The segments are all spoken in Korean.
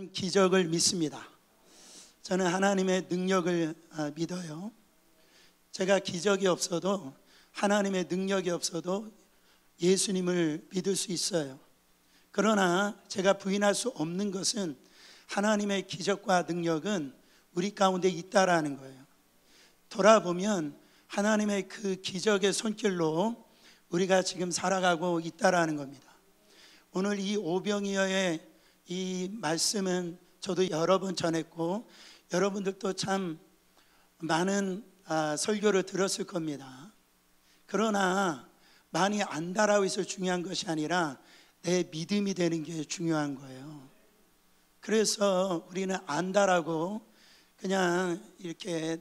저는 기적을 믿습니다. 저는 하나님의 능력을 믿어요. 제가 기적이 없어도, 하나님의 능력이 없어도 예수님을 믿을 수 있어요. 그러나 제가 부인할 수 없는 것은 하나님의 기적과 능력은 우리 가운데 있다라는 거예요. 돌아보면 하나님의 그 기적의 손길로 우리가 지금 살아가고 있다라는 겁니다. 오늘 이 오병이어의 이 말씀은 저도 여러 번 전했고 여러분들도 참 많은 설교를 들었을 겁니다. 그러나 많이 안다라고 해서 중요한 것이 아니라 내 믿음이 되는 게 중요한 거예요. 그래서 우리는 안다라고 그냥 이렇게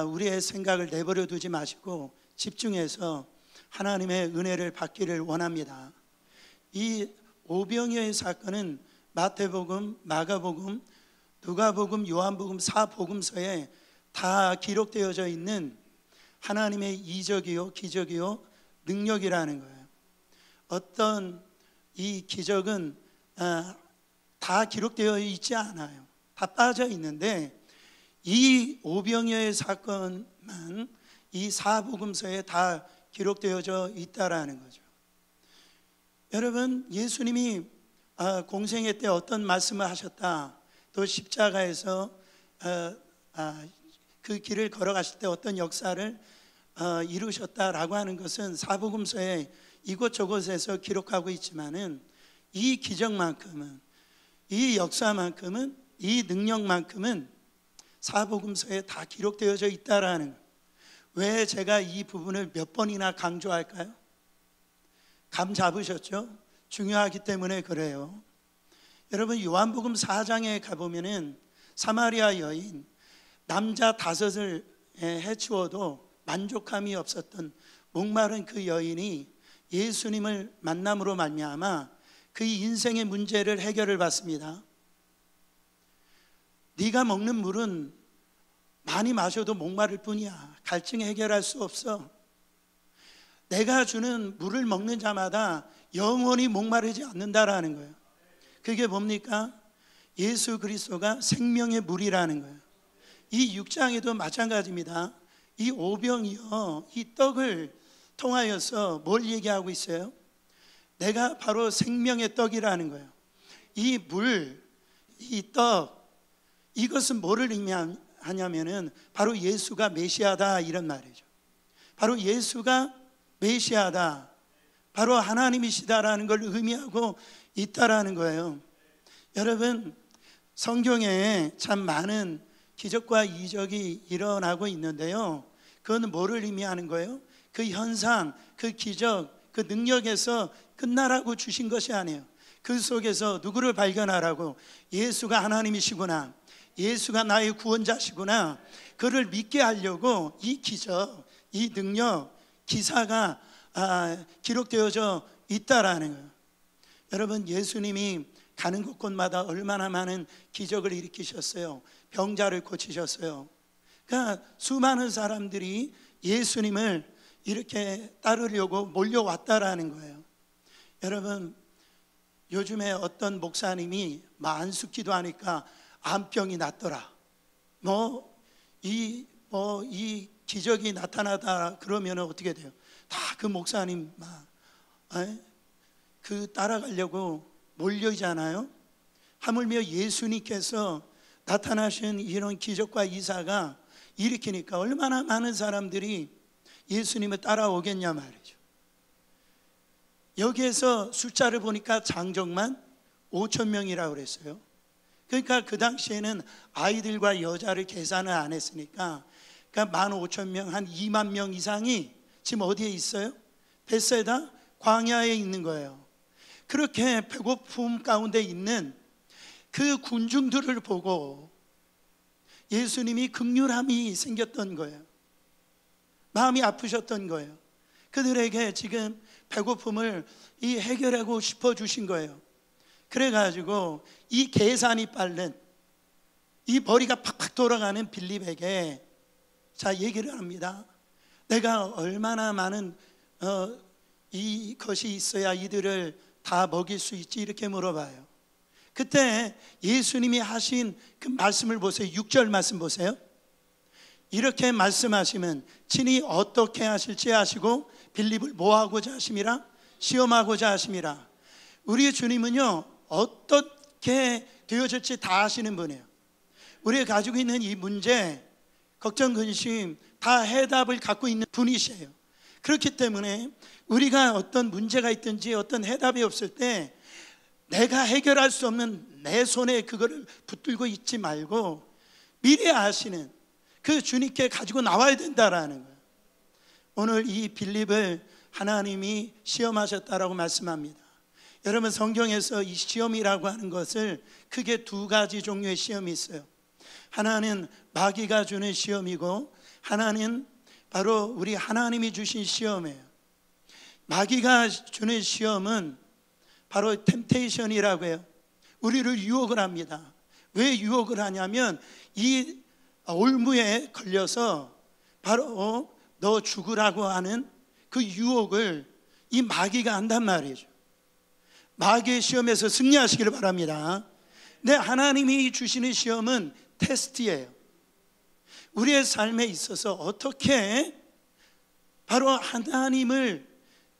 우리의 생각을 내버려 두지 마시고 집중해서 하나님의 은혜를 받기를 원합니다. 이 오병이어의 사건은 마태복음, 마가복음, 누가복음, 요한복음, 사복음서에 다 기록되어져 있는 하나님의 이적이요 기적이요 능력이라는 거예요. 어떤 이 기적은 다 기록되어 있지 않아요. 다 빠져 있는데 이 오병이어의 사건만 이 사복음서에 다 기록되어져 있다라는 거죠. 여러분, 예수님이 공생애 때 어떤 말씀을 하셨다, 또 십자가에서 그 길을 걸어가실 때 어떤 역사를 이루셨다라고 하는 것은 사복음서에 이곳저곳에서 기록하고 있지만은 이 기적만큼은, 이 역사만큼은, 이 능력만큼은 사복음서에 다 기록되어져 있다라는 거예요. 왜 제가 이 부분을 몇 번이나 강조할까요? 감 잡으셨죠? 중요하기 때문에 그래요. 여러분, 요한복음 4장에 가보면은 사마리아 여인, 남자 5을 해치워도 만족함이 없었던 목마른 그 여인이 예수님을 만남으로 말미암아 그 인생의 문제를 해결을 받습니다. 네가 먹는 물은 많이 마셔도 목마를 뿐이야. 갈증 해결할 수 없어. 내가 주는 물을 먹는 자마다 영원히 목마르지 않는다라는 거예요. 그게 뭡니까? 예수 그리스도가 생명의 물이라는 거예요. 이 6장에도 마찬가지입니다. 이 오병이어 이 떡을 통하여서 뭘 얘기하고 있어요? 내가 바로 생명의 떡이라는 거예요. 이 물, 이 떡, 이것은 뭐를 의미하냐면은 바로 예수가 메시아다 이런 말이죠. 바로 예수가 메시아다, 바로 하나님이시다라는 걸 의미하고 있다라는 거예요. 여러분, 성경에 참 많은 기적과 이적이 일어나고 있는데요, 그건 뭐를 의미하는 거예요? 그 현상, 그 기적, 그 능력에서 끝나라고 주신 것이 아니에요. 그 속에서 누구를 발견하라고? 예수가 하나님이시구나, 예수가 나의 구원자시구나, 그를 믿게 하려고 이 기적, 이 능력, 기사가 기록되어져 있다라는 거예요. 여러분, 예수님이 가는 곳곳마다 얼마나 많은 기적을 일으키셨어요. 병자를 고치셨어요. 그러니까 수많은 사람들이 예수님을 이렇게 따르려고 몰려왔다라는 거예요. 여러분, 요즘에 어떤 목사님이 안수 기도하니까 암병이 낫더라, 이 기적이 나타나다 그러면 어떻게 돼요? 다 그 목사님 그 따라가려고 몰려있잖아요. 하물며 예수님께서 나타나신 이런 기적과 이사가 일으키니까 얼마나 많은 사람들이 예수님을 따라오겠냐 말이죠. 여기에서 숫자를 보니까 장정만 5,000명이라고 그랬어요. 그러니까 그 당시에는 아이들과 여자를 계산을 안 했으니까, 그러니까 15,000명, 한 2만 명 이상이 지금 어디에 있어요? 벳세다 광야에 있는 거예요. 그렇게 배고픔 가운데 있는 그 군중들을 보고 예수님이 긍휼함이 생겼던 거예요. 마음이 아프셨던 거예요. 그들에게 지금 배고픔을 해결하고 싶어 주신 거예요. 그래가지고 이 계산이 빠른, 이 머리가 팍팍 돌아가는 빌립에게 얘기를 합니다. 내가 얼마나 많은 이것이 있어야 이들을 다 먹일 수 있지? 이렇게 물어봐요. 그때 예수님이 하신 그 말씀을 보세요. 6절 말씀 보세요. 이렇게 말씀하시면 친히 어떻게 하실지 아시고 빌립을 뭐하고자 하심이라? 시험하고자 하심이라. 우리 주님은요, 어떻게 되어질지 다 아시는 분이에요. 우리가 가지고 있는 이 문제, 걱정, 근심 다 해답을 갖고 있는 분이세요. 그렇기 때문에 우리가 어떤 문제가 있든지 어떤 해답이 없을 때 내가 해결할 수 없는 내 손에 그거를 붙들고 있지 말고 미리 아시는 그 주님께 가지고 나와야 된다라는 거예요. 오늘 이 빌립을 하나님이 시험하셨다라고 말씀합니다. 여러분, 성경에서 이 시험이라고 하는 것을 크게 두 가지 종류의 시험이 있어요. 하나는 마귀가 주는 시험이고 하나는 바로 우리 하나님이 주신 시험이에요. 마귀가 주는 시험은 바로 템테이션이라고 해요. 우리를 유혹을 합니다. 왜 유혹을 하냐면 이 올무에 걸려서 바로 너 죽으라고 하는 그 유혹을 이 마귀가 한단 말이죠. 마귀의 시험에서 승리하시기를 바랍니다. 근데 하나님이 주시는 시험은 테스트예요. 우리의 삶에 있어서 어떻게 바로 하나님을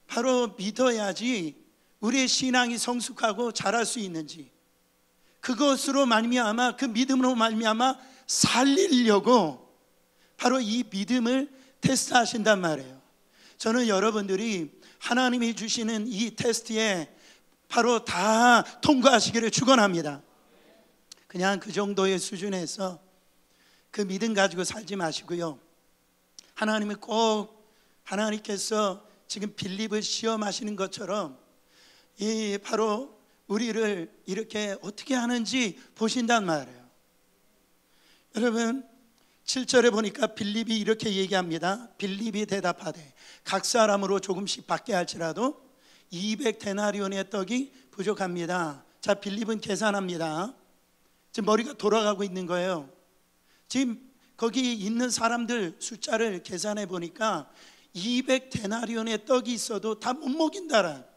바로 믿어야지 우리의 신앙이 성숙하고 자랄 수 있는지, 그것으로 말미암아, 그 믿음으로 말미암아 살리려고 바로 이 믿음을 테스트하신단 말이에요. 저는 여러분들이 하나님이 주시는 이 테스트에 바로 다 통과하시기를 축원합니다. 그냥 그 정도의 수준에서 그 믿음 가지고 살지 마시고요, 하나님이 꼭 하나님께서 지금 빌립을 시험하시는 것처럼 이 바로 우리를 이렇게 어떻게 하는지 보신단 말이에요. 여러분, 7절에 보니까 빌립이 이렇게 얘기합니다. 빌립이 대답하되 각 사람으로 조금씩 받게 할지라도 200데나리온의 떡이 부족합니다. 자, 빌립은 계산합니다. 지금 머리가 돌아가고 있는 거예요. 지금 거기 있는 사람들 숫자를 계산해 보니까 200데나리온의 떡이 있어도 다 못 먹인다라.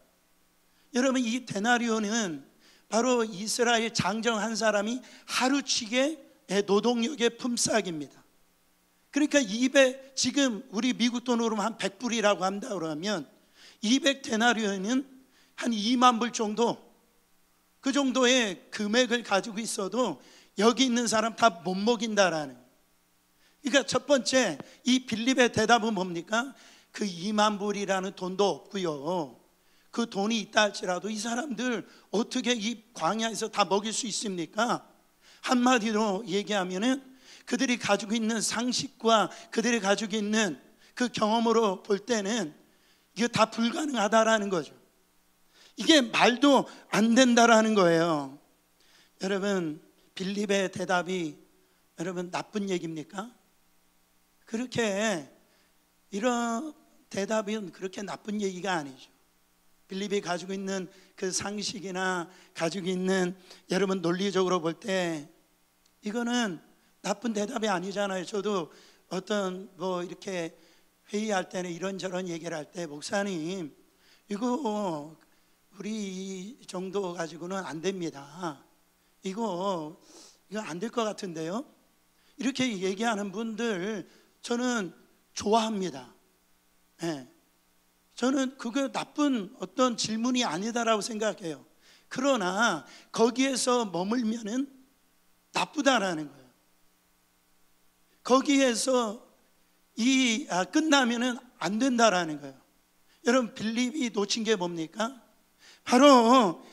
여러분, 이 데나리온은 바로 이스라엘 장정 한 사람이 하루치게 노동력의 품삯입니다. 그러니까 지금 우리 미국 돈으로 한 100불이라고 한다 그러면 200데나리온은 한 2만 불 정도, 그 정도의 금액을 가지고 있어도 여기 있는 사람 다 못 먹인다라는. 그러니까 첫 번째, 이 빌립의 대답은 뭡니까? 그 2만 불이라는 돈도 없고요, 그 돈이 있다 할지라도 이 사람들 어떻게 이 광야에서 다 먹일 수 있습니까? 한마디로 얘기하면은 그들이 가지고 있는 상식과 그들이 가지고 있는 그 경험으로 볼 때는 이게 다 불가능하다라는 거죠. 이게 말도 안 된다라는 거예요. 여러분, 빌립의 대답이 여러분 나쁜 얘기입니까? 그렇게 이런 대답은 그렇게 나쁜 얘기가 아니죠. 빌립이 가지고 있는 그 상식이나 가지고 있는 여러분 논리적으로 볼 때 이거는 나쁜 대답이 아니잖아요. 저도 어떤 뭐 이렇게 회의할 때는 이런저런 얘기를 할 때, 목사님 이거 우리 정도 가지고는 안 됩니다. 이거 안 될 것 같은데요. 이렇게 얘기하는 분들 저는 좋아합니다. 네. 저는 그게 나쁜 어떤 질문이 아니다라고 생각해요. 그러나 거기에서 머물면은 나쁘다라는 거예요. 거기에서 끝나면은 안 된다라는 거예요. 여러분, 빌립이 놓친 게 뭡니까? 바로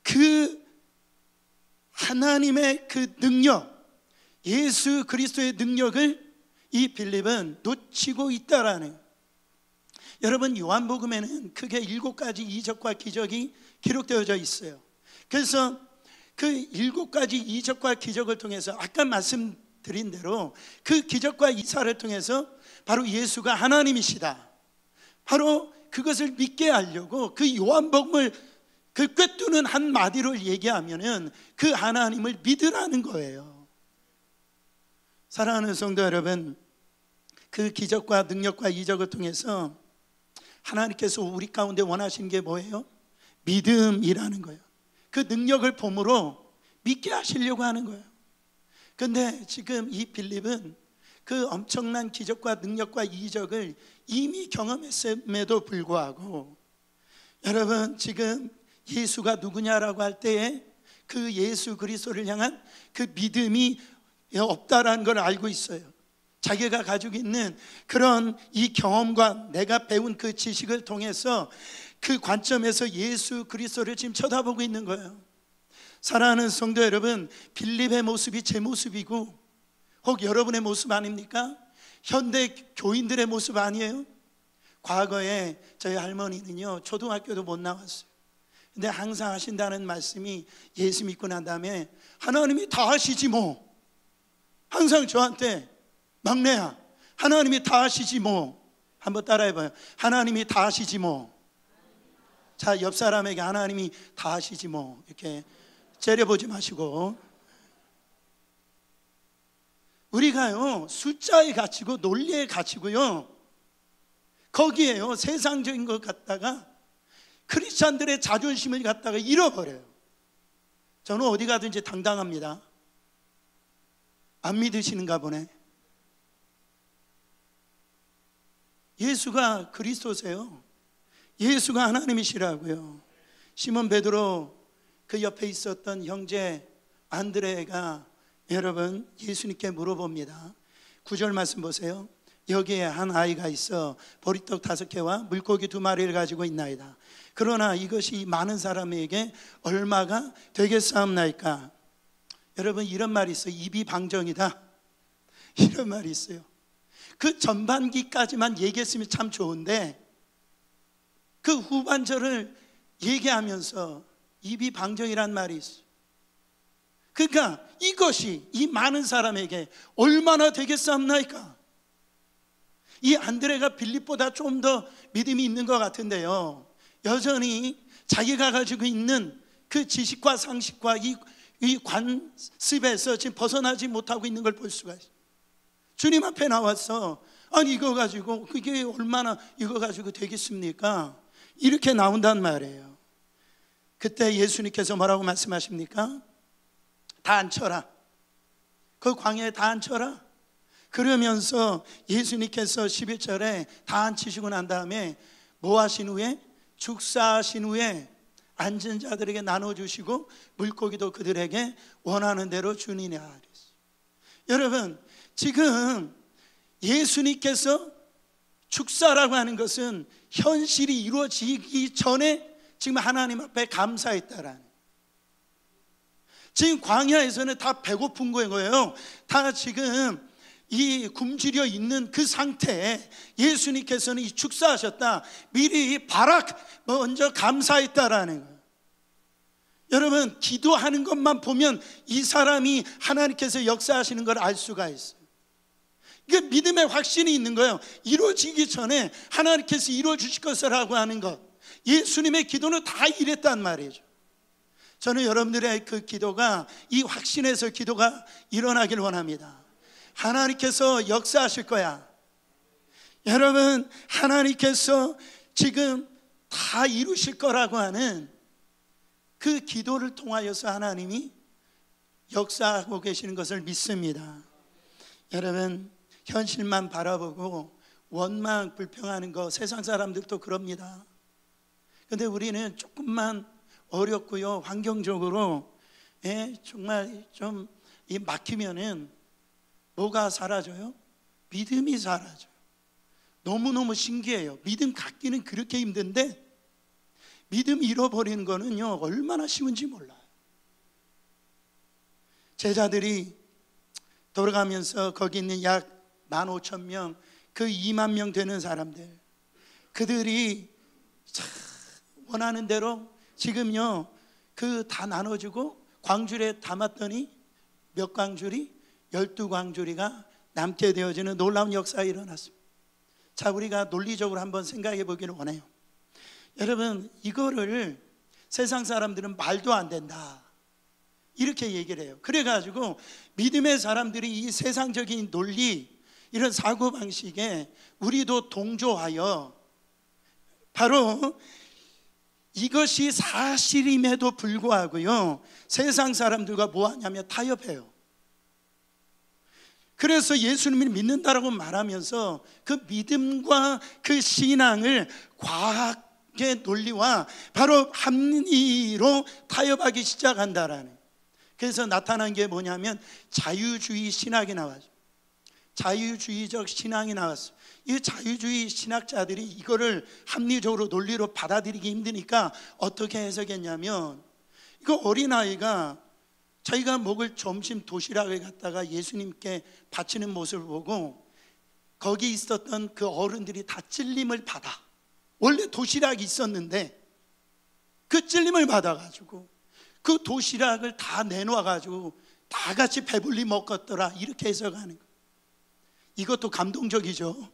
그 하나님의 그 능력, 예수 그리스도의 능력을 이 빌립은 놓치고 있다라는 거예요. 여러분, 요한복음에는 크게 7가지 이적과 기적이 기록되어져 있어요. 그래서 그 7가지 이적과 기적을 통해서 아까 말씀드린 대로 그 기적과 이사를 통해서 바로 예수가 하나님이시다, 바로 그것을 믿게 하려고 그 요한복음을 그 꿰뚫는 한마디로 얘기하면은 그 하나님을 믿으라는 거예요. 사랑하는 성도 여러분, 그 기적과 능력과 이적을 통해서 하나님께서 우리 가운데 원하시는 게 뭐예요? 믿음이라는 거예요. 그 능력을 봄으로 믿게 하시려고 하는 거예요. 근데 지금 이 빌립은 그 엄청난 기적과 능력과 이적을 이미 경험했음에도 불구하고, 여러분 지금 예수가 누구냐라고 할 때에 그 예수 그리스도를 향한 그 믿음이 없다라는 걸 알고 있어요. 자기가 가지고 있는 그런 이 경험과 내가 배운 그 지식을 통해서 그 관점에서 예수 그리스도를 지금 쳐다보고 있는 거예요. 사랑하는 성도 여러분, 빌립의 모습이 제 모습이고 혹 여러분의 모습 아닙니까? 현대 교인들의 모습 아니에요? 과거에 저희 할머니는요, 초등학교도 못 나왔어요. 근데 항상 하신다는 말씀이, 예수 믿고 난 다음에 하나님이 다 하시지 뭐. 항상 저한테, 막내야, 하나님이 다 하시지 뭐. 한번 따라해봐요. 하나님이 다 하시지 뭐. 자, 옆 사람에게 하나님이 다 하시지 뭐, 이렇게 째려보지 마시고. 우리가요, 숫자에 갇히고 논리에 갇히고요, 거기에요 세상적인 것 갖다가 크리스찬들의 자존심을 갖다가 잃어버려요. 저는 어디 가든지 당당합니다. 안 믿으시는가 보네. 예수가 그리스도세요. 예수가 하나님이시라고요. 시몬 베드로 그 옆에 있었던 형제 안드레가 여러분 예수님께 물어봅니다. 9절 말씀 보세요. 여기에 한 아이가 있어 보리떡 5개와 물고기 2마리를 가지고 있나이다. 그러나 이것이 많은 사람에게 얼마가 되겠사옵나이까? 여러분 이런 말이 있어요. 입이 방정이다, 이런 말이 있어요. 그 전반기까지만 얘기했으면 참 좋은데 그 후반절을 얘기하면서 입이 방정이란 말이 있어요. 그러니까 이것이 이 많은 사람에게 얼마나 되겠사옵나이까? 이 안드레가 빌립보다 좀 더 믿음이 있는 것 같은데요, 여전히 자기가 가지고 있는 그 지식과 상식과 이 관습에서 지금 벗어나지 못하고 있는 걸 볼 수가 있어요. 주님 앞에 나와서 아니 이거 가지고 그게 얼마나 이거 가지고 되겠습니까? 이렇게 나온단 말이에요. 그때 예수님께서 뭐라고 말씀하십니까? 다 앉혀라. 그 광야에 다 앉혀라. 그러면서 예수님께서 11절에 다 앉히시고 난 다음에 뭐 하신 후에? 축사하신 후에 앉은 자들에게 나눠주시고 물고기도 그들에게 원하는 대로 주니라 그랬어요. 여러분 지금 예수님께서 축사라고 하는 것은 현실이 이루어지기 전에 지금 하나님 앞에 감사했다라는, 지금 광야에서는 다 배고픈 거예요. 다 지금 이 굶주려 있는 그 상태에 예수님께서는 이 축사하셨다, 미리 먼저 감사했다라는 거예요. 여러분 기도하는 것만 보면 이 사람이 하나님께서 역사하시는 걸 알 수가 있어요. 이게 믿음의 확신이 있는 거예요. 이루어지기 전에 하나님께서 이루어주실 것이라고 하는 것. 예수님의 기도는 다 이랬단 말이죠. 저는 여러분들의 그 기도가 이 확신에서 기도가 일어나길 원합니다. 하나님께서 역사하실 거야. 여러분 하나님께서 지금 다 이루실 거라고 하는 그 기도를 통하여서 하나님이 역사하고 계시는 것을 믿습니다. 여러분 현실만 바라보고 원망 불평하는 거 세상 사람들도 그럽니다. 근데 우리는 조금만 어렵고요 환경적으로 정말 좀 막히면은 뭐가 사라져요? 믿음이 사라져요. 너무너무 신기해요. 믿음 갖기는 그렇게 힘든데 믿음 잃어버리는 거는요 얼마나 쉬운지 몰라요. 제자들이 돌아가면서 거기 있는 약 15,000명, 그 2만 명 되는 사람들, 그들이 원하는 대로 지금요 그 다 나눠주고 광주리에 담았더니 몇 광주리? 12광주리가 남게 되어지는 놀라운 역사가 일어났습니다. 자, 우리가 논리적으로 한번 생각해 보기를 원해요. 여러분 이거를 세상 사람들은 말도 안 된다 이렇게 얘기를 해요. 그래가지고 믿음의 사람들이 이 세상적인 논리, 이런 사고방식에 우리도 동조하여 바로 이것이 사실임에도 불구하고요, 세상 사람들과 뭐하냐면 타협해요. 그래서 예수님을 믿는다라고 말하면서 그 믿음과 그 신앙을 과학의 논리와 바로 합리로 타협하기 시작한다라는. 그래서 나타난 게 뭐냐면 자유주의 신학이 나왔어요. 자유주의적 신앙이 나왔어요. 이 자유주의 신학자들이 이거를 합리적으로 논리로 받아들이기 힘드니까 어떻게 해석했냐면, 이거 어린아이가 자기가 먹을 점심 도시락을 갖다가 예수님께 바치는 모습을 보고 거기 있었던 그 어른들이 다 찔림을 받아. 원래 도시락이 있었는데 그 찔림을 받아가지고 그 도시락을 다 내놓아가지고 다 같이 배불리 먹었더라, 이렇게 해석하는 거예요. 이것도 감동적이죠.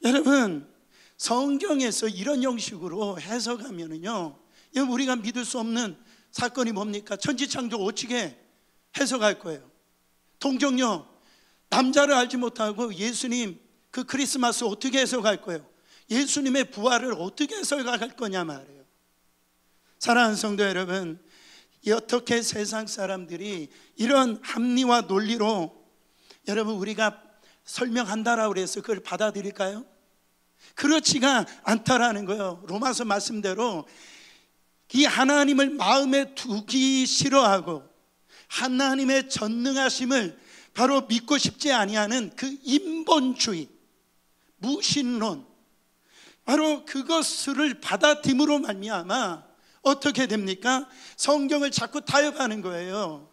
여러분, 성경에서 이런 형식으로 해석하면은요, 우리가 믿을 수 없는 사건이 뭡니까? 천지창조 어떻게 해석할 거예요? 동정녀, 남자를 알지 못하고 예수님 그 크리스마스 어떻게 해석할 거예요? 예수님의 부활을 어떻게 해석할 거냐 말이에요. 사랑하는 성도 여러분, 어떻게 세상 사람들이 이런 합리와 논리로 여러분 우리가 설명한다라고 그래서 그걸 받아들일까요? 그렇지가 않다라는 거예요. 로마서 말씀대로 이 하나님을 마음에 두기 싫어하고 하나님의 전능하심을 바로 믿고 싶지 아니하는 그 인본주의, 무신론, 바로 그것을 받아들임으로 말미암아 어떻게 됩니까? 성경을 자꾸 타협하는 거예요.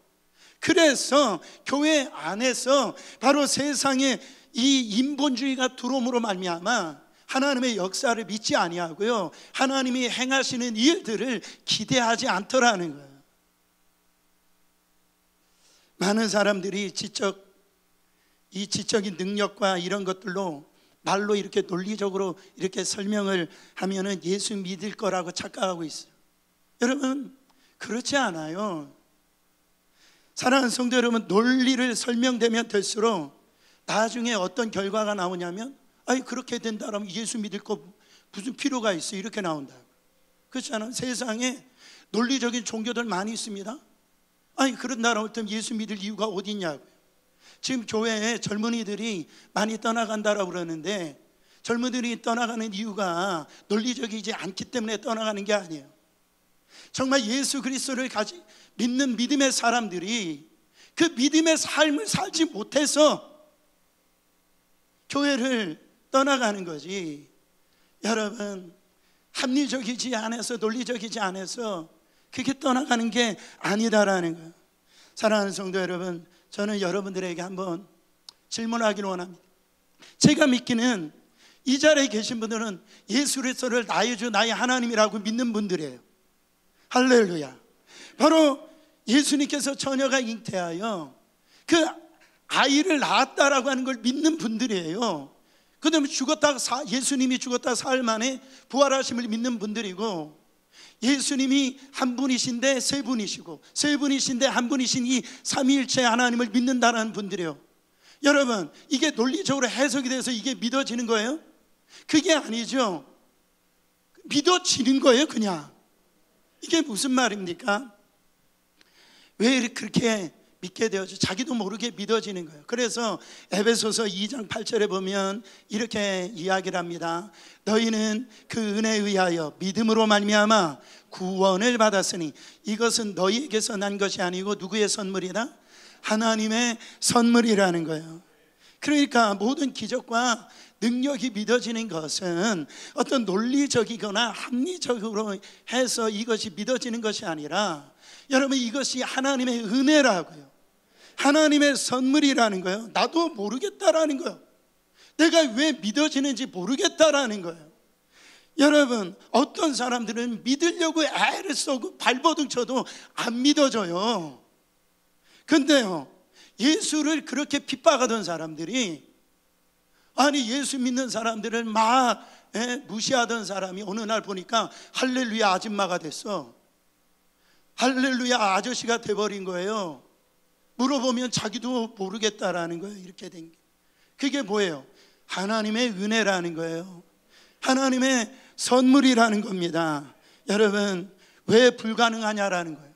그래서 교회 안에서 바로 세상에 이 인본주의가 들어옴으로 말미암아 하나님의 역사를 믿지 아니하고요, 하나님이 행하시는 일들을 기대하지 않더라는 거예요. 많은 사람들이 이 지적인 능력과 이런 것들로 말로 이렇게 논리적으로 이렇게 설명을 하면은 예수 믿을 거라고 착각하고 있어요. 여러분, 그렇지 않아요. 사랑하는 성도 여러분, 논리를 설명되면 될수록 나중에 어떤 결과가 나오냐면, 아니 그렇게 된다면 예수 믿을 거 무슨 필요가 있어, 이렇게 나온다. 그렇잖아요. 세상에 논리적인 종교들 많이 있습니다. 아니 그런다면 예수 믿을 이유가 어디 있냐고요. 지금 교회에 젊은이들이 많이 떠나간다라고 그러는데, 젊은이들이 떠나가는 이유가 논리적이지 않기 때문에 떠나가는 게 아니에요. 정말 예수 그리스도를 믿는 믿음의 사람들이 그 믿음의 삶을 살지 못해서 교회를 떠나가는 거지. 여러분, 합리적이지 않아서, 논리적이지 않아서 그게 떠나가는 게 아니다라는 거예요. 사랑하는 성도 여러분, 저는 여러분들에게 한번 질문하기를 원합니다. 제가 믿기는 이 자리에 계신 분들은 예수 그리스도를 나의 주 나의 하나님이라고 믿는 분들이에요. 할렐루야. 바로 예수님께서 처녀가 잉태하여 그 아이를 낳았다라고 하는 걸 믿는 분들이에요. 그 다음에 예수님이 죽었다 사흘 만에 부활하심을 믿는 분들이고, 예수님이 한 분이신데 세 분이시고, 세 분이신데 한 분이신 이 삼위일체 하나님을 믿는다는 분들이에요. 여러분, 이게 논리적으로 해석이 돼서 이게 믿어지는 거예요? 그게 아니죠. 믿어지는 거예요, 그냥. 이게 무슨 말입니까? 왜 그렇게 믿게 되어져? 자기도 모르게 믿어지는 거예요. 그래서 에베소서 2장 8절에 보면 이렇게 이야기를 합니다. 너희는 그 은혜에 의하여 믿음으로 말미암아 구원을 받았으니 이것은 너희에게서 난 것이 아니고 누구의 선물이다? 하나님의 선물이라는 거예요. 그러니까 모든 기적과 능력이 믿어지는 것은 어떤 논리적이거나 합리적으로 해서 이것이 믿어지는 것이 아니라, 여러분, 이것이 하나님의 은혜라고요. 하나님의 선물이라는 거예요. 나도 모르겠다라는 거예요. 내가 왜 믿어지는지 모르겠다라는 거예요. 여러분, 어떤 사람들은 믿으려고 애를 쓰고 발버둥 쳐도 안 믿어져요. 근데요, 예수를 그렇게 핍박하던 사람들이, 아니 예수 믿는 사람들을 막 무시하던 사람이 어느 날 보니까 할렐루야 아줌마가 됐어. 할렐루야 아저씨가 돼버린 거예요. 물어보면 자기도 모르겠다라는 거예요. 이렇게 된 게. 그게 뭐예요? 하나님의 은혜라는 거예요. 하나님의 선물이라는 겁니다. 여러분, 왜 불가능하냐라는 거예요.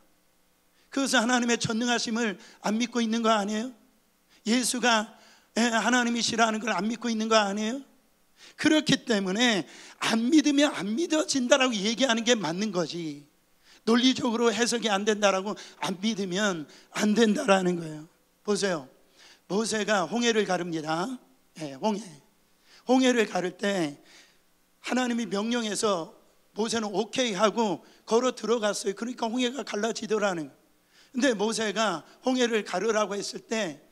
그것은 하나님의 전능하심을 안 믿고 있는 거 아니에요? 예수가 하나님이시라는 걸 안 믿고 있는 거 아니에요? 그렇기 때문에 안 믿으면 안 믿어진다라고 얘기하는 게 맞는 거지, 논리적으로 해석이 안 된다라고 안 믿으면 안 된다라는 거예요. 보세요, 모세가 홍해를 가릅니다. 홍해를 가를 때 하나님이 명령해서 모세는 오케이 하고 걸어 들어갔어요. 그러니까 홍해가 갈라지더라는 거예요. 근데 모세가 홍해를 가르라고 했을 때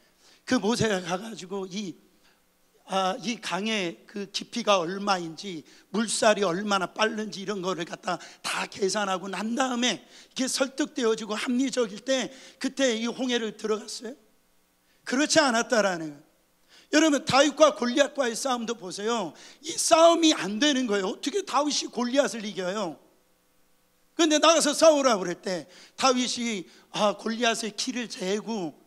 그 모세가 가가지고 이 강의 그 깊이가 얼마인지, 물살이 얼마나 빠른지 이런 거를 갖다 다 계산하고 난 다음에 이게 설득되어지고 합리적일 때 그때 이 홍해를 들어갔어요? 그렇지 않았다라는 거예요. 여러분, 다윗과 골리앗과의 싸움도 보세요. 이 싸움이 안 되는 거예요. 어떻게 다윗이 골리앗을 이겨요? 그런데 나가서 싸우라고 그럴 때 다윗이 골리앗의 키를 재고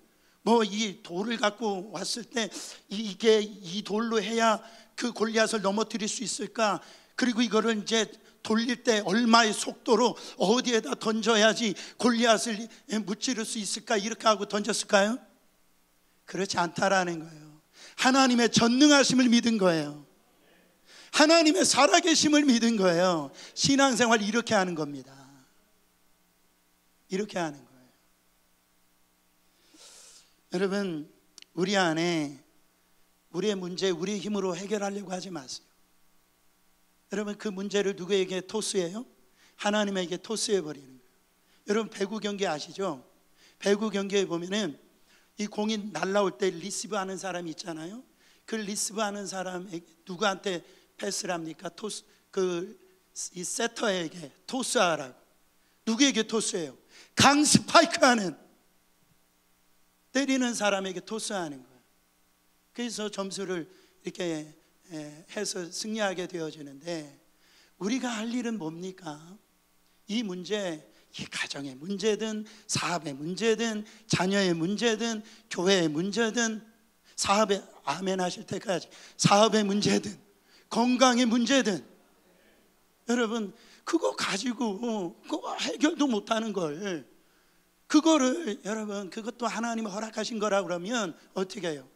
이 돌을 갖고 왔을 때 이게 이 돌로 해야 그 골리앗을 넘어뜨릴 수 있을까? 그리고 이거를 이제 돌릴 때 얼마의 속도로 어디에다 던져야지 골리앗을 무찌를 수 있을까? 이렇게 하고 던졌을까요? 그렇지 않다라는 거예요. 하나님의 전능하심을 믿은 거예요. 하나님의 살아계심을 믿은 거예요. 신앙생활 이렇게 하는 겁니다. 이렇게 하는 거예요. 여러분, 우리 안에 우리의 문제 우리의 힘으로 해결하려고 하지 마세요. 여러분, 그 문제를 누구에게 토스해요? 하나님에게 토스해버리는 거예요. 여러분, 배구 경기 아시죠? 배구 경기에 보면은 이 공이 날라올 때 리시브하는 사람이 있잖아요. 그 리시브하는 사람에게 누구한테 패스를 합니까? 이 세터에게 토스하라고. 누구에게 토스해요? 강 스파이크하는, 때리는 사람에게 토스하는 거예요. 그래서 점수를 이렇게 해서 승리하게 되어지는데, 우리가 할 일은 뭡니까? 이 문제, 이 가정의 문제든 사업의 문제든 자녀의 문제든 교회의 문제든, 사업에 아멘 하실 때까지 사업의 문제든 건강의 문제든, 여러분 그거 가지고 그거 해결도 못하는 걸, 그거를 여러분 그것도 하나님이 허락하신 거라 그러면 어떻게 해요?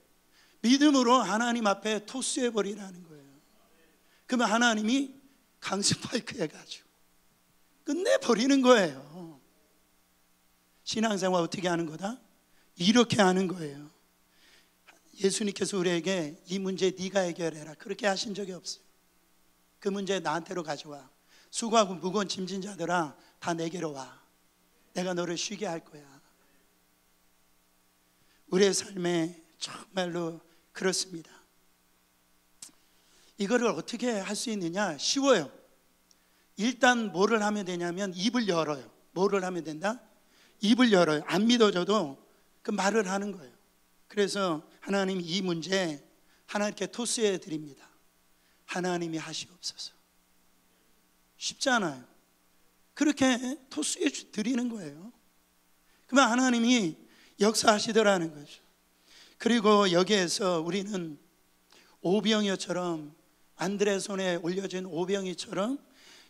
믿음으로 하나님 앞에 토스해버리라는 거예요. 그러면 하나님이 강스파이크 해가지고 끝내버리는 거예요. 신앙생활 어떻게 하는 거다? 이렇게 하는 거예요. 예수님께서 우리에게 이 문제 네가 해결해라 그렇게 하신 적이 없어요. 그 문제 나한테로 가져와. 수고하고 무거운 짐진 자들아 다 내게로 와. 내가 너를 쉬게 할 거야. 우리의 삶에 정말로 그렇습니다. 이거를 어떻게 할 수 있느냐? 쉬워요. 일단 뭐를 하면 되냐면 입을 열어요. 뭐를 하면 된다? 입을 열어요. 안 믿어져도 그 말을 하는 거예요. 그래서 하나님 이 문제 하나님께 토스해 드립니다. 하나님이 하시옵소서. 쉽잖아요. 그렇게 토스해 드리는 거예요. 그러면 하나님이 역사하시더라는 거죠. 그리고 여기에서 우리는 오병이어처럼, 안드레 손에 올려진 오병이처럼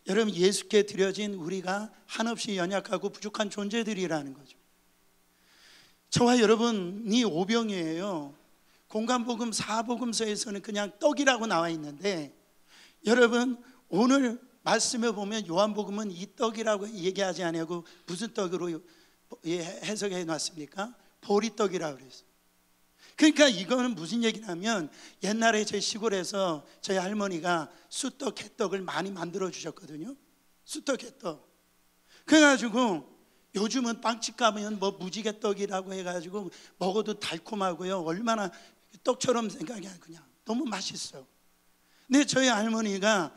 여러분 예수께 드려진 우리가 한없이 연약하고 부족한 존재들이라는 거죠. 저와 여러분이 오병이에요. 공간복음 4복음서에서는 그냥 떡이라고 나와 있는데, 여러분 오늘 말씀에 보면 요한복음은 이 떡이라고 얘기하지 않고 무슨 떡으로 해석해 놨습니까? 보리떡이라고 그랬어요. 그러니까 이거는 무슨 얘기냐면, 옛날에 제 시골에서 저희 할머니가 쑥떡, 개떡을 많이 만들어 주셨거든요. 쑥떡, 개떡. 그래가지고 요즘은 빵집 가면 뭐 무지개떡이라고 해가지고 먹어도 달콤하고요, 얼마나 떡처럼 생각이 안, 그냥 너무 맛있어요. 근데 저희 할머니가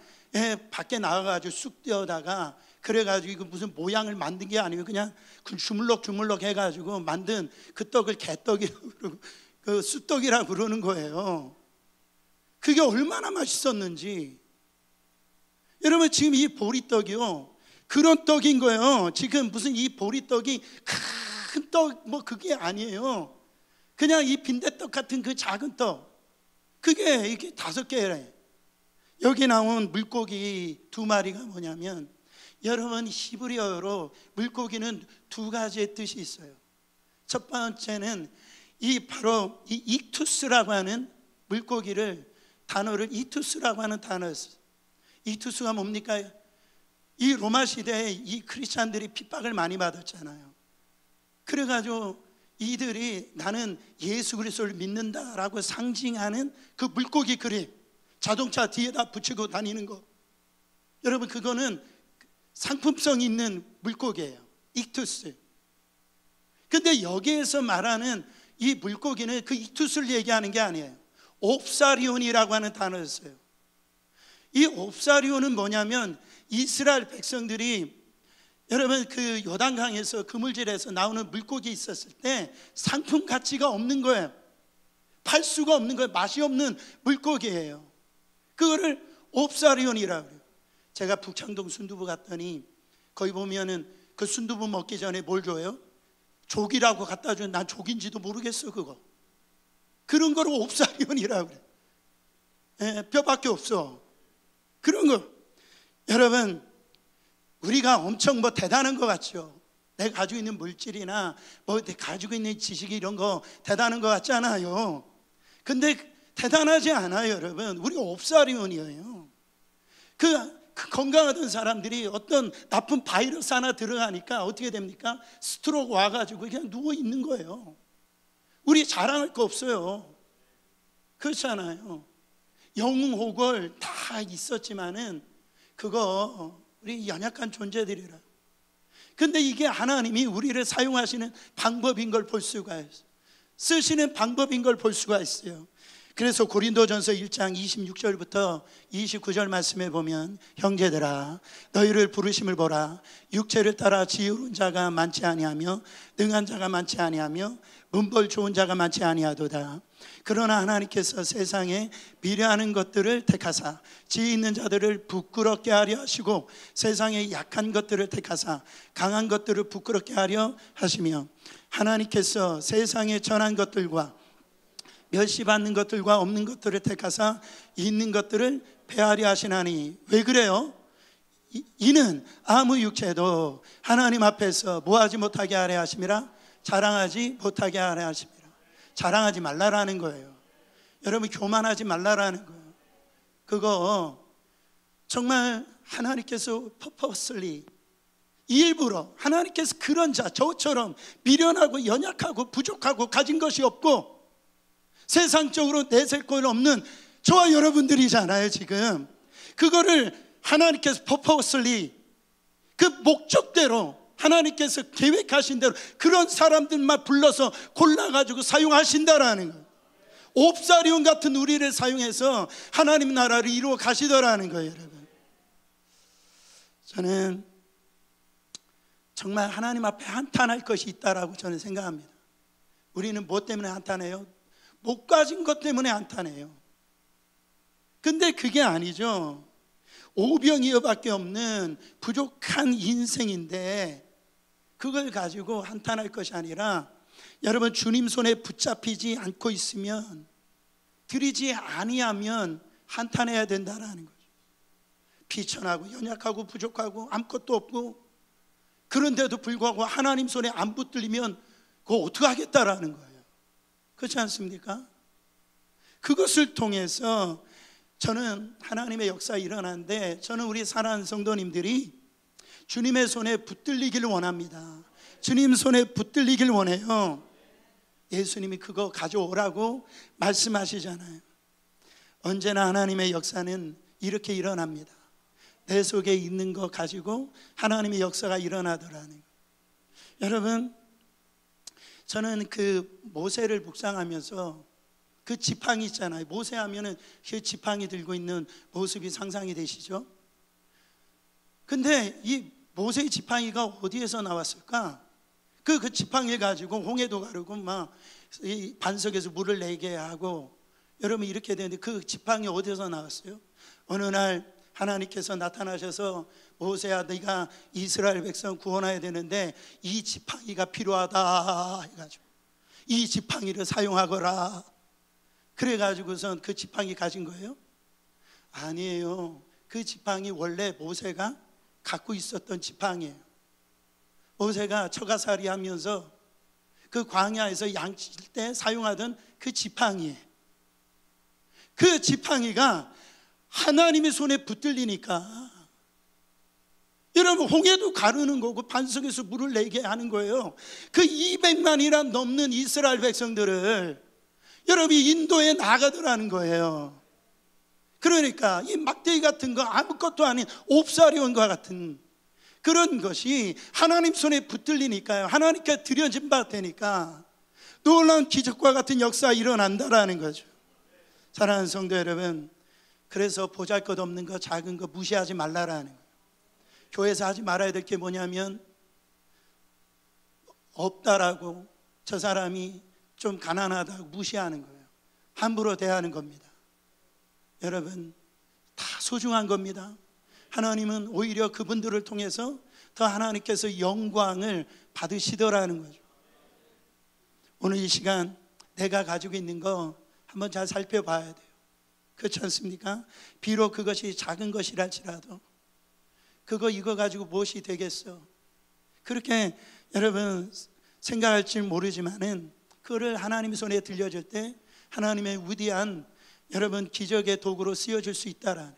밖에 나가가지고 쑥 떼어다가 그래가지고 이거 무슨 모양을 만든 게 아니고 그냥 주물럭 해가지고 만든 그 떡을 개떡이라고 그러고 그 쑥떡이라고 그러는 거예요. 그게 얼마나 맛있었는지. 여러분 지금 이 보리떡이요, 그런 떡인 거예요. 지금 무슨 이 보리떡이 큰 떡 뭐 그게 아니에요. 그냥 이 빈대떡 같은 그 작은 떡, 그게 이게 5개래. 여기 나온 물고기 두 마리가 뭐냐면, 여러분 히브리어로 물고기는 두 가지의 뜻이 있어요. 첫 번째는 바로 이 익투스라고 하는 물고기를, 단어를 익투스라고 하는 단어였어요. 익투스가 뭡니까? 이 로마 시대에 이 크리스찬들이 핍박을 많이 받았잖아요. 그래가지고 이들이 나는 예수 그리스도를 믿는다라고 상징하는 그 물고기 그림, 자동차 뒤에다 붙이고 다니는 거, 여러분 그거는 상품성 있는 물고기예요. 익투스. 근데 여기에서 말하는 이 물고기는 그 익투스를 얘기하는 게 아니에요. 옵사리온이라고 하는 단어였어요. 이 옵사리온은 뭐냐면, 이스라엘 백성들이, 여러분 그 요단강에서 그물질에서 나오는 물고기 있었을 때 상품 가치가 없는 거예요. 팔 수가 없는 거예요. 맛이 없는 물고기예요. 그거를 옵사리온이라고 그래요. 제가 북창동 순두부 갔더니 거기 보면은 그 순두부 먹기 전에 뭘 줘요? 족이라고 갖다 준, 난 족인지도 모르겠어 그거. 그런 거를 옵사리온이라고 그래. 뼈밖에 없어. 그런 거. 여러분 우리가 엄청 뭐 대단한 것 같죠. 내가 가지고 있는 물질이나 뭐 가지고 있는 지식이 이런 거 대단한 것 같지 않아요. 근데 대단하지 않아요. 여러분 우리 옵사리온이에요. 그 건강하던 사람들이 어떤 나쁜 바이러스 하나 들어가니까 어떻게 됩니까? 스트로크 와가지고 그냥 누워 있는 거예요. 우리 자랑할 거 없어요. 그렇잖아요. 영웅호걸 다 있었지만은 그거 우리 연약한 존재들이라. 근데 이게 하나님이 우리를 사용하시는 방법인 걸 볼 수가 있어요. 쓰시는 방법인 걸 볼 수가 있어요. 그래서 고린도전서 1장 26절부터 29절 말씀에 보면, 형제들아 너희를 부르심을 보라. 육체를 따라 지혜로운 자가 많지 아니하며 능한 자가 많지 아니하며 문벌 좋은 자가 많지 아니하도다. 그러나 하나님께서 세상에 미련한 것들을 택하사 지혜 있는 자들을 부끄럽게 하려 하시고, 세상에 약한 것들을 택하사 강한 것들을 부끄럽게 하려 하시며, 하나님께서 세상에 전한 것들과 멸시받는 것들과 없는 것들을 택하사 있는 것들을 폐하려 하시나니. 왜 그래요? 이는 아무 육체도 하나님 앞에서 뭐하지 못하게 하려 하심이라. 자랑하지 못하게 하려 하심이라. 자랑하지 말라라는 거예요. 여러분 교만하지 말라라는 거예요. 그거 정말 하나님께서 purposely, 일부러 하나님께서 그런 자, 저처럼 미련하고 연약하고 부족하고 가진 것이 없고 세상적으로 내셀 것 없는 저와 여러분들이잖아요 지금. 그거를 하나님께서 purposely, 그 목적대로 하나님께서 계획하신 대로 그런 사람들만 불러서 골라가지고 사용하신다라는 거예요. 옵사리온 같은 우리를 사용해서 하나님 나라를 이루어 가시더라는 거예요. 여러분 저는 정말 하나님 앞에 한탄할 것이 있다라고 저는 생각합니다. 우리는 뭐 때문에 한탄해요? 못 가진 것 때문에 한탄해요. 근데 그게 아니죠. 오병이어밖에 없는 부족한 인생인데 그걸 가지고 한탄할 것이 아니라, 여러분 주님 손에 붙잡히지 않고 있으면, 드리지 아니하면 한탄해야 된다라는 거죠. 비천하고 연약하고 부족하고 아무것도 없고, 그런데도 불구하고 하나님 손에 안 붙들리면 그거 어떻게 하겠다라는 거예요. 그렇지 않습니까? 그것을 통해서 저는 하나님의 역사 일어나는데, 저는 우리 사랑하는 성도님들이 주님의 손에 붙들리기를 원합니다. 주님 손에 붙들리기를 원해요. 예수님이 그거 가져오라고 말씀하시잖아요. 언제나 하나님의 역사는 이렇게 일어납니다. 내 속에 있는 거 가지고 하나님의 역사가 일어나더라는 거예요. 여러분 저는 그 모세를 묵상하면서 그 지팡이 있잖아요. 모세 하면은 그 지팡이 들고 있는 모습이 상상이 되시죠? 근데 이 모세의 지팡이가 어디에서 나왔을까? 그 지팡이를 가지고 홍해도 가르고 막 이 반석에서 물을 내게 하고, 여러분 이렇게 되는데 그 지팡이 어디서 나왔어요? 어느 날 하나님께서 나타나셔서, 모세야 네가 이스라엘 백성 구원해야 되는데 이 지팡이가 필요하다 해가지고 이 지팡이를 사용하거라. 그래가지고선 그 지팡이 가진 거예요? 아니에요. 그 지팡이 원래 모세가 갖고 있었던 지팡이에요. 모세가 처가살이 하면서 그 광야에서 양칠 때 사용하던 그 지팡이에요. 그 지팡이가 하나님의 손에 붙들리니까 여러분, 홍해도 가르는 거고 반석에서 물을 내게 하는 거예요. 그 200만이나 넘는 이스라엘 백성들을 여러분이 인도에 나가더라는 거예요. 그러니까 이 막대기 같은 거 아무것도 아닌 옵사리온과 같은 그런 것이 하나님 손에 붙들리니까요, 하나님께 드려진 바 되니까 놀라운 기적과 같은 역사가 일어난다라는 거죠. 사랑하는 성도 여러분, 그래서 보잘것없는 거, 작은 거 무시하지 말라라는 거예요. 교회에서 하지 말아야 될 게 뭐냐면, 없다라고, 저 사람이 좀 가난하다고 무시하는 거예요. 함부로 대하는 겁니다. 여러분, 다 소중한 겁니다. 하나님은 오히려 그분들을 통해서 더 하나님께서 영광을 받으시더라는 거죠. 오늘 이 시간 내가 가지고 있는 거 한번 잘 살펴봐야 돼요. 그렇지 않습니까? 비록 그것이 작은 것이랄지라도 이거 가지고 무엇이 되겠어? 그렇게 여러분 생각할지 모르지만은 그거를 하나님의 손에 들려줄 때 하나님의 위대한 여러분 기적의 도구로 쓰여질 수 있다라는.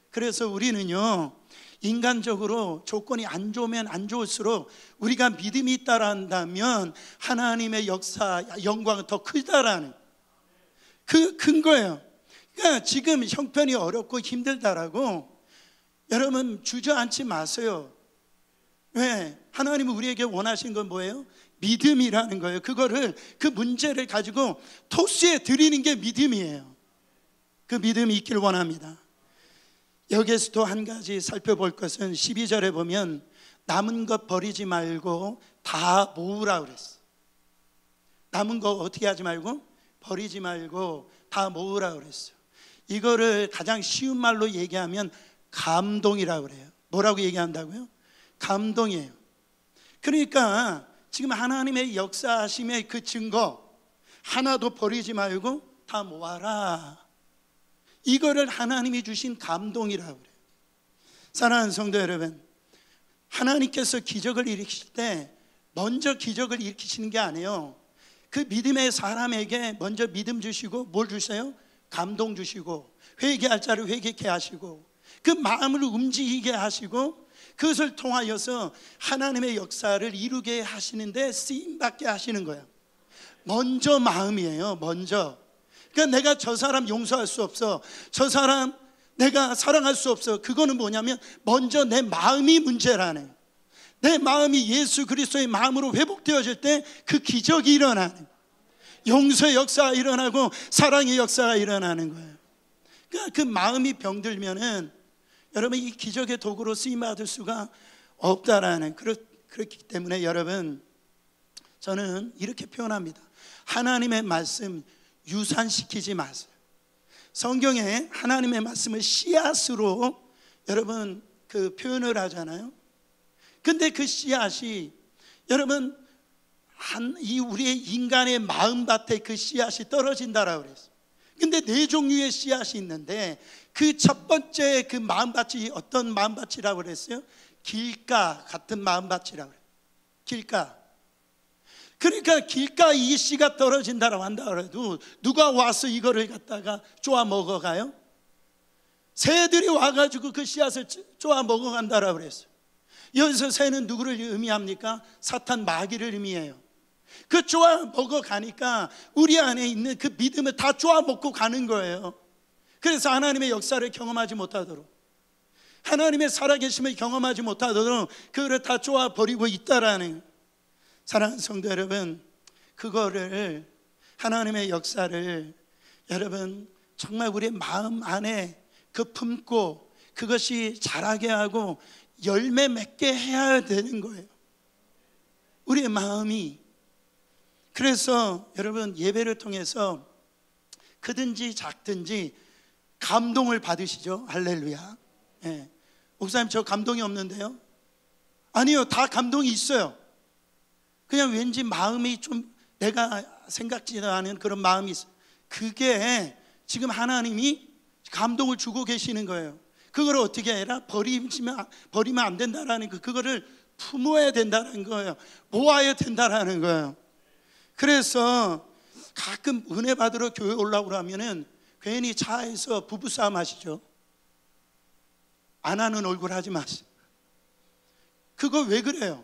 그래서 우리는요, 인간적으로 조건이 안 좋으면 안 좋을수록 우리가 믿음이 있다라 한다면 하나님의 역사, 영광은 더 크다라는 그 근거예요. 그러니까 지금 형편이 어렵고 힘들다라고 여러분 주저앉지 마세요. 왜? 하나님은 우리에게 원하신 건 뭐예요? 믿음이라는 거예요. 그 문제를 가지고 토스에 드리는 게 믿음이에요. 그 믿음이 있길 원합니다. 여기에서도 한 가지 살펴볼 것은 12절에 보면 남은 것 버리지 말고 다 모으라 그랬어. 남은 거 어떻게 하지 말고? 버리지 말고 다 모으라 그랬어요. 이거를 가장 쉬운 말로 얘기하면 감동이라고 그래요. 뭐라고 얘기한다고요? 감동이에요. 그러니까 지금 하나님의 역사하심의 그 증거 하나도 버리지 말고 다 모아라. 이거를 하나님이 주신 감동이라고 그래요. 사랑하는 성도 여러분, 하나님께서 기적을 일으키실 때 먼저 기적을 일으키시는 게 아니에요. 그 믿음의 사람에게 먼저 믿음 주시고 뭘 주세요? 감동 주시고 회개할 자를 회개케 하시고 그 마음을 움직이게 하시고 그것을 통하여서 하나님의 역사를 이루게 하시는데 쓰임받게 하시는 거예요. 먼저 마음이에요. 먼저. 그러니까 내가 저 사람 용서할 수 없어, 저 사람 내가 사랑할 수 없어, 그거는 뭐냐면 먼저 내 마음이 문제라는, 내 마음이 예수 그리스도의 마음으로 회복되어질 때 그 기적이 일어나는, 용서의 역사가 일어나고 사랑의 역사가 일어나는 거예요. 그러니까 그 마음이 병들면은 여러분 이 기적의 도구로 쓰임받을 수가 없다라는, 그렇기 때문에 여러분 저는 이렇게 표현합니다. 하나님의 말씀 유산시키지 마세요. 성경에 하나님의 말씀을 씨앗으로 여러분 그 표현을 하잖아요. 근데 그 씨앗이 여러분 이 우리의 인간의 마음밭에 그 씨앗이 떨어진다라고 그랬어요. 근데 네 종류의 씨앗이 있는데 그 첫 번째 그 마음밭이 어떤 마음밭이라고 그랬어요? 길가 같은 마음밭이라고 그래요. 길가. 그러니까 길가에 이 씨가 떨어진다라고 한다 그래도 누가 와서 이거를 갖다가 쪼아 먹어가요? 새들이 와가지고 그 씨앗을 쪼아 먹어간다라고 그랬어요. 여기서 새는 누구를 의미합니까? 사탄 마귀를 의미해요. 그 쪼아 먹어가니까 우리 안에 있는 그 믿음을 다 쪼아 먹고 가는 거예요. 그래서 하나님의 역사를 경험하지 못하도록, 하나님의 살아계심을 경험하지 못하도록 그거를 다 쪼아 버리고 있다라는. 사랑하는 성도 여러분, 그거를 하나님의 역사를 여러분 정말 우리의 마음 안에 그 품고 그것이 자라게 하고 열매 맺게 해야 되는 거예요. 우리의 마음이. 그래서 여러분 예배를 통해서 크든지 작든지 감동을 받으시죠. 할렐루야. 예. 목사님 저 감동이 없는데요? 아니요, 다 감동이 있어요. 그냥 왠지 마음이 좀 내가 생각지도 않은 그런 마음이 있어요. 그게 지금 하나님이 감동을 주고 계시는 거예요. 그걸 어떻게 해라? 버리면 안 된다라는 거, 그거를 품어야 된다는 거예요. 모아야 된다라는 거예요. 그래서 가끔 은혜 받으러 교회 올라오라면은 괜히 차에서 부부싸움 하시죠. 안 하는 얼굴 하지 마세요. 그거 왜 그래요?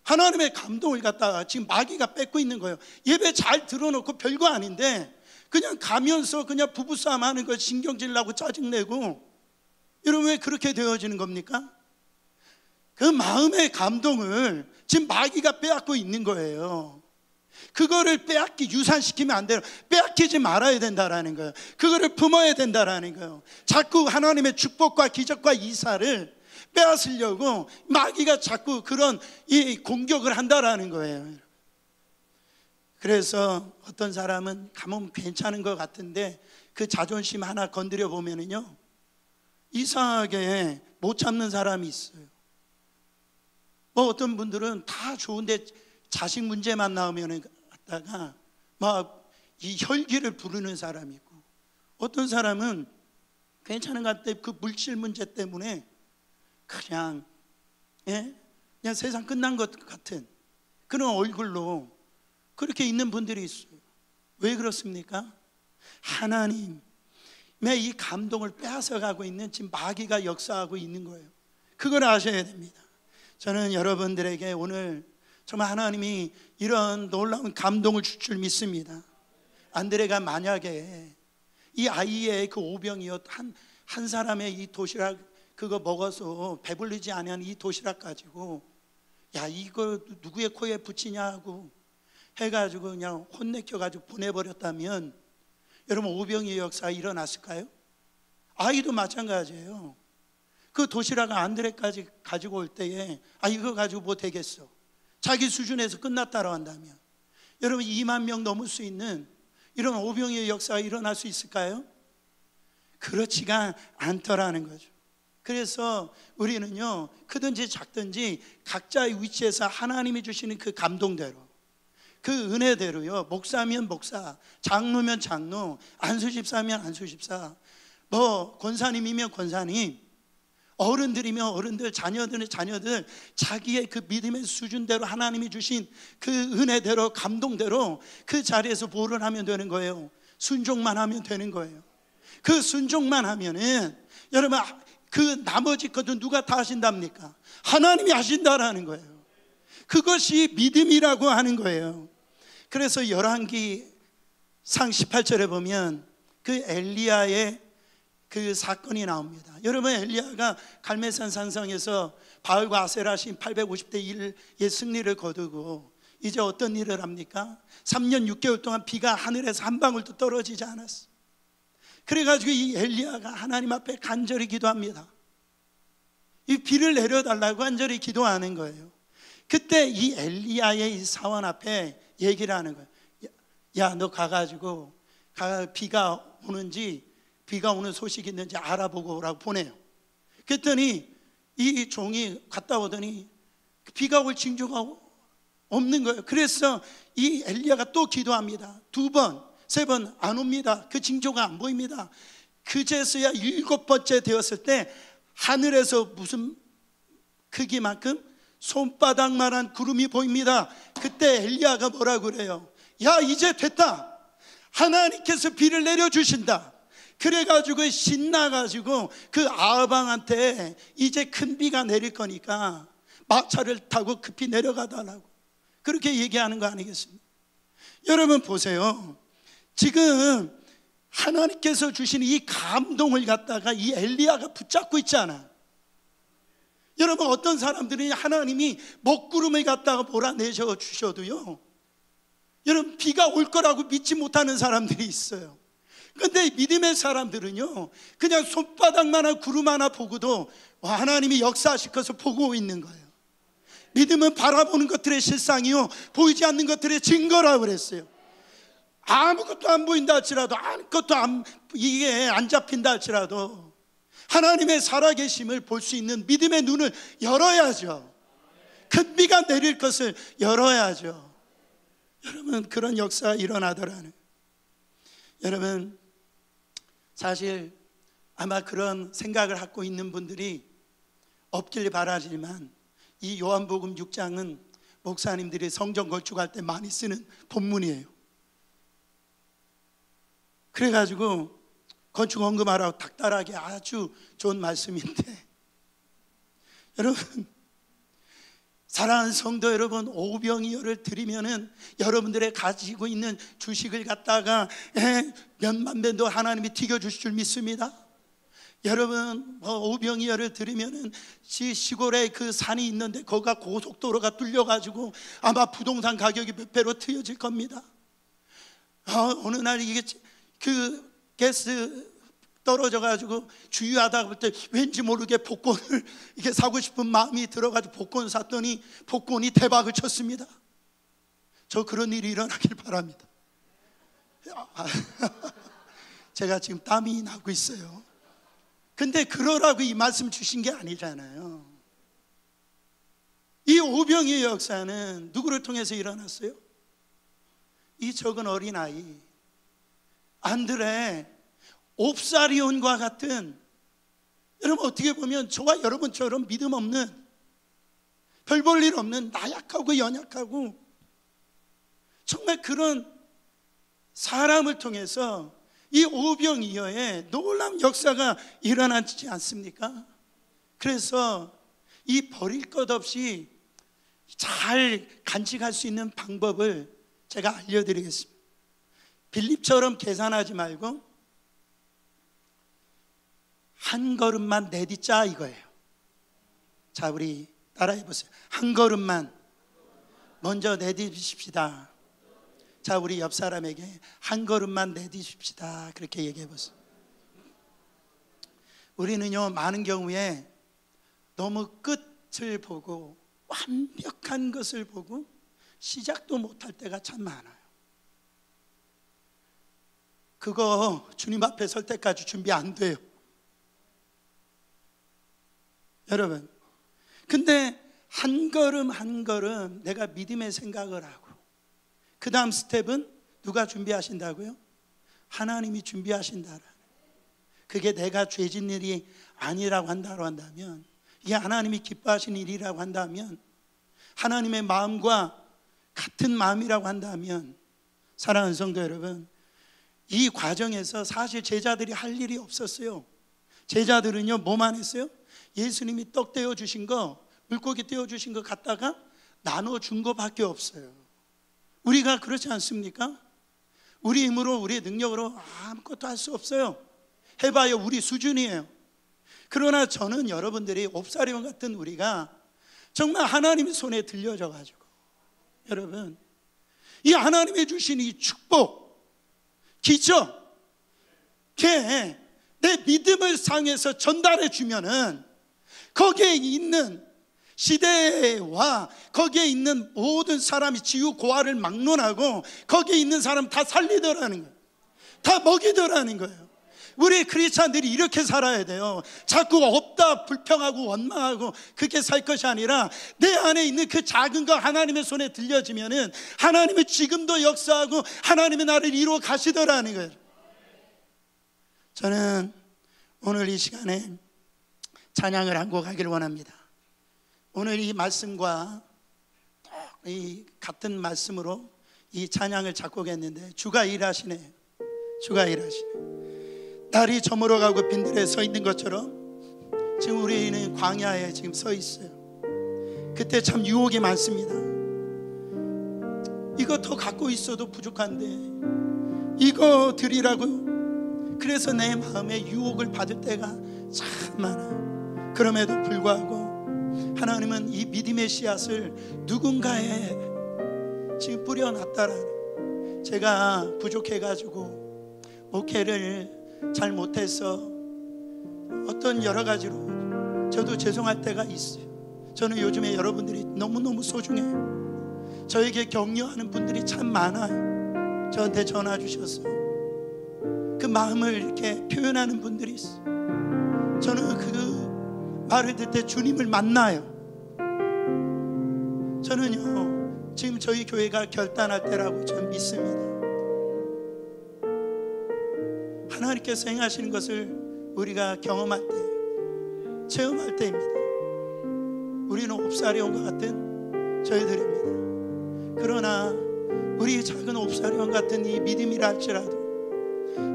하나님의 감동을 갖다가 지금 마귀가 뺏고 있는 거예요. 예배 잘 들어놓고 별거 아닌데 그냥 가면서 그냥 부부싸움 하는 거 신경질 나고 짜증내고, 여러분 왜 그렇게 되어지는 겁니까? 그 마음의 감동을 지금 마귀가 빼앗고 있는 거예요. 그거를 유산시키면 안 돼요. 빼앗기지 말아야 된다라는 거예요. 그거를 품어야 된다라는 거예요. 자꾸 하나님의 축복과 기적과 이사를 빼앗으려고 마귀가 자꾸 그런 이 공격을 한다라는 거예요. 그래서 어떤 사람은 가면 괜찮은 것 같은데 그 자존심 하나 건드려 보면은요, 이상하게 못 참는 사람이 있어요. 뭐 어떤 분들은 다 좋은데 자식 문제만 나오면 갖다가 막 이 혈기를 부르는 사람이 있고, 어떤 사람은 괜찮은 것 같은데 그 물질 문제 때문에 그냥 세상 끝난 것 같은 그런 얼굴로 그렇게 있는 분들이 있어요. 왜 그렇습니까? 하나님의 이 감동을 빼앗아가고 있는 지금 마귀가 역사하고 있는 거예요. 그걸 아셔야 됩니다. 저는 여러분들에게 오늘 정말 하나님이 이런 놀라운 감동을 줄 줄 믿습니다. 안드레가 만약에 이 아이의 그 오병이어 한 사람의 이 도시락 그거 먹어서 배불리지 않은 이 도시락 가지고 야 이거 누구의 코에 붙이냐고 해가지고 그냥 혼내켜가지고 보내버렸다면 여러분 오병이어 역사 일어났을까요? 아이도 마찬가지예요. 그 도시락을 안드레까지 가지고 올 때에 이거 가지고 뭐 되겠어, 자기 수준에서 끝났다고 한다면 여러분 2만 명 넘을 수 있는 이런 오병이어 역사가 일어날 수 있을까요? 그렇지가 않더라는 거죠. 그래서 우리는요, 크든지 작든지 각자의 위치에서 하나님이 주시는 그 감동대로, 그 은혜대로요, 목사면 목사, 장로면 장로, 안수집사면 안수집사, 뭐 권사님이면 권사님, 어른들이면 어른들, 자녀들은 자녀들, 자기의 그 믿음의 수준대로 하나님이 주신 그 은혜대로 감동대로 그 자리에서 보호를 하면 되는 거예요. 순종만 하면 되는 거예요. 그 순종만 하면은 여러분 그 나머지 것은 누가 다 하신답니까? 하나님이 하신다라는 거예요. 그것이 믿음이라고 하는 거예요. 그래서 열왕기상 18절에 보면 그 엘리야의 그 사건이 나옵니다. 여러분 엘리야가 갈멜산 산성에서 바알과 아세라 신 850대 1의 승리를 거두고 이제 어떤 일을 합니까? 3년 6개월 동안 비가 하늘에서 한 방울도 떨어지지 않았어. 그래가지고 이 엘리야가 하나님 앞에 간절히 기도합니다. 이 비를 내려달라고 간절히 기도하는 거예요. 그때 이 엘리야의 이 사원 앞에 얘기를 하는 거예요. 야, 너 가가지고 비가 오는 소식이 있는지 알아보고 오라고 보내요. 그랬더니 이 종이 갔다 오더니 비가 올 징조가 없는 거예요. 그래서 이 엘리야가 또 기도합니다. 2번, 3번 안 옵니다. 그 징조가 안 보입니다. 그제서야 7번째 되었을 때 하늘에서 무슨 크기만큼 손바닥만한 구름이 보입니다. 그때 엘리야가 뭐라고 그래요? 야, 이제 됐다. 하나님께서 비를 내려주신다. 그래가지고 신나가지고 그 아방한테 이제 큰 비가 내릴 거니까 마차를 타고 급히 내려가달라고 그렇게 얘기하는 거 아니겠습니까? 여러분 보세요. 지금 하나님께서 주신 이 감동을 갖다가 이 엘리야가 붙잡고 있잖아. 여러분 어떤 사람들이 하나님이 먹구름을 갖다가 몰아내셔 주셔도요, 여러분 비가 올 거라고 믿지 못하는 사람들이 있어요. 그런데 믿음의 사람들은요, 그냥 손바닥만한 구름 하나 보고도 하나님이 역사하실 것을 보고 있는 거예요. 믿음은 바라보는 것들의 실상이요 보이지 않는 것들의 증거라고 그랬어요. 아무것도 안 보인다 할지라도, 아무것도 이게 안 잡힌다 할지라도 하나님의 살아계심을 볼 수 있는 믿음의 눈을 열어야죠. 큰 비가 내릴 것을 열어야죠. 여러분 그런 역사가 일어나더라는. 여러분 사실 아마 그런 생각을 갖고 있는 분들이 없길 바라지만, 이 요한복음 6장은 목사님들이 성경 건축할 때 많이 쓰는 본문이에요. 그래가지고 건축 언급하라고 닥달하기 아주 좋은 말씀인데, 여러분, 사랑하는 성도 여러분, 오병이어를 드리면은 여러분들의 가지고 있는 주식을 갖다가 몇만 배도 하나님이 튀겨주실 줄 믿습니다. 여러분, 오병이어를 드리면은 시골에 그 산이 있는데 거기가 고속도로가 뚫려가지고 아마 부동산 가격이 몇 배로 트여질 겁니다. 어느 날 이게 그 가스 떨어져가지고 주유하다 볼 때 왠지 모르게 복권을 이게 사고 싶은 마음이 들어가지고 복권 샀더니 복권이 대박을 쳤습니다. 저 그런 일이 일어나길 바랍니다. 제가 지금 땀이 나고 있어요. 근데 그러라고 이 말씀 주신 게 아니잖아요. 이 오병이의 역사는 누구를 통해서 일어났어요? 이 적은 어린아이 안드레, 옵사리온과 같은, 여러분 어떻게 보면 저와 여러분처럼 믿음 없는, 별 볼 일 없는 나약하고 연약하고 정말 그런 사람을 통해서 이 오병이어의 놀라운 역사가 일어나지 않습니까? 그래서 이 버릴 것 없이 잘 간직할 수 있는 방법을 제가 알려드리겠습니다. 빌립처럼 계산하지 말고 한 걸음만 내딛자 이거예요. 자, 우리 따라해 보세요. 한 걸음만 먼저 내딛으십시다. 자, 우리 옆 사람에게 한 걸음만 내딛읍시다. 그렇게 얘기해 보세요. 우리는요, 많은 경우에 너무 끝을 보고 완벽한 것을 보고 시작도 못할 때가 참 많아요. 그거 주님 앞에 설 때까지 준비 안 돼요, 여러분. 근데 한 걸음 한 걸음 내가 믿음의 생각을 하고, 그 다음 스텝은 누가 준비하신다고요? 하나님이 준비하신다라는, 그게 내가 죄진 일이 아니라고 한다면, 이게 하나님이 기뻐하신 일이라고 한다면, 하나님의 마음과 같은 마음이라고 한다면, 사랑하는 성도 여러분, 이 과정에서 사실 제자들이 할 일이 없었어요. 제자들은요, 뭐만 했어요? 예수님이 떡 떼어 주신 거, 물고기 떼어 주신 거 갖다가 나눠 준 거밖에 없어요. 우리가 그렇지 않습니까? 우리 힘으로, 우리의 능력으로 아무것도 할 수 없어요. 해봐야 우리 수준이에요. 그러나 저는 여러분들이 옵사리온 같은 우리가 정말 하나님의 손에 들려져 가지고, 여러분, 이 하나님이 주신 이 축복, 기적, 걔 내 믿음을 상해서 전달해 주면은 거기에 있는 시대와 거기에 있는 모든 사람이 지우 고아를 막론하고 거기에 있는 사람 다 살리더라는 거예요. 다 먹이더라는 거예요. 우리 크리스찬들이 이렇게 살아야 돼요. 자꾸 없다 불평하고 원망하고 그렇게 살 것이 아니라, 내 안에 있는 그 작은 거 하나님의 손에 들려지면은 하나님은 지금도 역사하고 하나님의 나를 이루어 가시더라는 거예요. 저는 오늘 이 시간에 찬양을 한 곡 하기를 원합니다. 오늘 이 말씀과 이 같은 말씀으로 이 찬양을 작곡했는데, 주가 일하시네. 주가 일하시네. 날이 저물어가고 빈들에 서 있는 것처럼 지금 우리는 광야에 지금 서 있어요. 그때 참 유혹이 많습니다. 이거 더 갖고 있어도 부족한데 이거 드리라고. 그래서 내 마음에 유혹을 받을 때가 참 많아요. 그럼에도 불구하고 하나님은 이 믿음의 씨앗을 누군가에 지금 뿌려놨다라는, 제가 부족해가지고 목회를 잘 못해서 어떤 여러 가지로 저도 죄송할 때가 있어요. 저는 요즘에 여러분들이 너무너무 소중해요. 저에게 격려하는 분들이 참 많아요. 저한테 전화 주셔서 그 마음을 이렇게 표현하는 분들이 있어요. 저는 그 말을 듣을 때 주님을 만나요. 저는요, 지금 저희 교회가 결단할 때라고 저는 믿습니다. 하나님께서 행하시는 것을 우리가 경험할 때, 체험할 때입니다. 우리는 옵사리온과 같은 저희들입니다. 그러나 우리 작은 옵사리온 같은 이 믿음이라 할지라도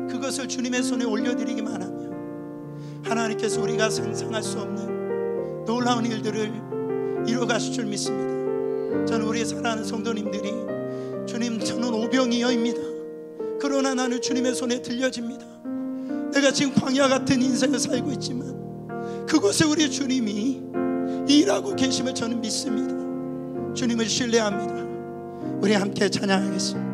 그것을 주님의 손에 올려드리기만 하면 하나님께서 우리가 상상할 수 없는 놀라운 일들을 이루어가실 줄 믿습니다. 저는 우리 사랑하는 성도님들이, 주님, 저는 오병이어입니다. 그러나 나는 주님의 손에 들려집니다. 내가 지금 광야 같은 인생을 살고 있지만 그곳에 우리 주님이 일하고 계심을 저는 믿습니다. 주님을 신뢰합니다. 우리 함께 찬양하겠습니다.